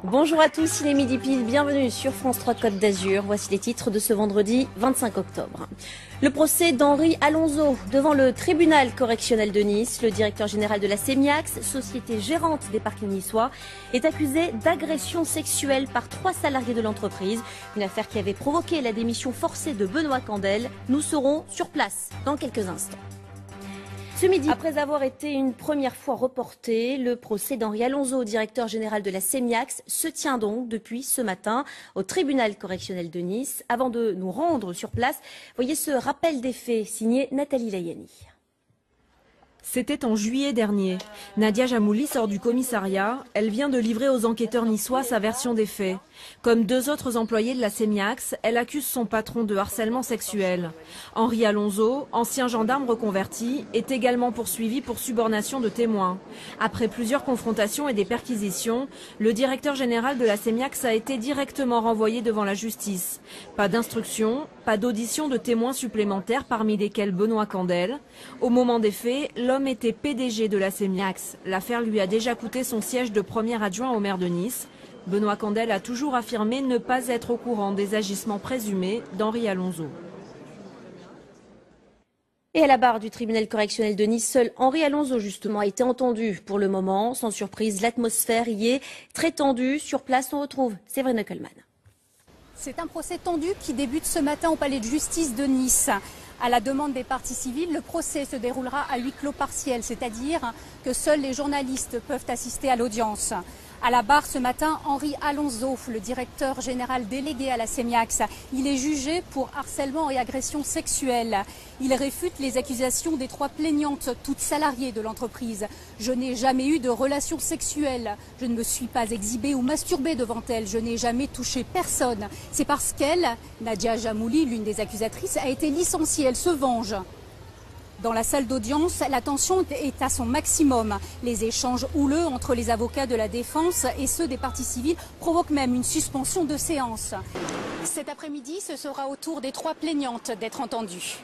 Bonjour à tous, il est midi pile, bienvenue sur France 3 Côte d'Azur. Voici les titres de ce vendredi 25 octobre. Le procès d'Henri Alonso devant le tribunal correctionnel de Nice. Le directeur général de la Semiax, société gérante des parkings niçois, est accusé d'agression sexuelle par 3 salariés de l'entreprise. Une affaire qui avait provoqué la démission forcée de Benoît Candel. Nous serons sur place dans quelques instants. Ce midi, après avoir été une première fois reporté, le procès d'Henri Alonso, directeur général de la Semiax, se tient donc depuis ce matin au tribunal correctionnel de Nice. Avant de nous rendre sur place, voyez ce rappel des faits signé Nathalie Layani. C'était en juillet dernier. Nadia Jamouli sort du commissariat. Elle vient de livrer aux enquêteurs niçois sa version des faits. Comme 2 autres employés de la Semiax, elle accuse son patron de harcèlement sexuel. Henri Alonso, ancien gendarme reconverti, est également poursuivi pour subornation de témoins. Après plusieurs confrontations et des perquisitions, le directeur général de la Semiax a été directement renvoyé devant la justice. Pas d'instruction, pas d'audition de témoins supplémentaires parmi lesquels Benoît Candel. Au moment des faits, l'homme était PDG de la Semiax. L'affaire lui a déjà coûté son siège de premier adjoint au maire de Nice. Benoît Candel a toujours affirmé ne pas être au courant des agissements présumés d'Henri Alonso. Et à la barre du tribunal correctionnel de Nice, seul Henri Alonso justement a été entendu pour le moment. Sans surprise, l'atmosphère y est très tendue. Sur place, on retrouve Séverine Kölman. C'est un procès tendu qui débute ce matin au palais de justice de Nice. À la demande des parties civiles, le procès se déroulera à huis clos partiel, c'est-à-dire que seuls les journalistes peuvent assister à l'audience. À la barre ce matin, Henri Alonso, le directeur général délégué à la Semiax. Il est jugé pour harcèlement et agression sexuelle. Il réfute les accusations des 3 plaignantes, toutes salariées de l'entreprise. Je n'ai jamais eu de relations sexuelles. Je ne me suis pas exhibée ou masturbée devant elle. Je n'ai jamais touché personne. C'est parce qu'elle, Nadia Jamouli, l'une des accusatrices, a été licenciée. Elle se venge. Dans la salle d'audience, la tension est à son maximum. Les échanges houleux entre les avocats de la défense et ceux des parties civiles provoquent même une suspension de séance. Cet après-midi, ce sera au tour des 3 plaignantes d'être entendues.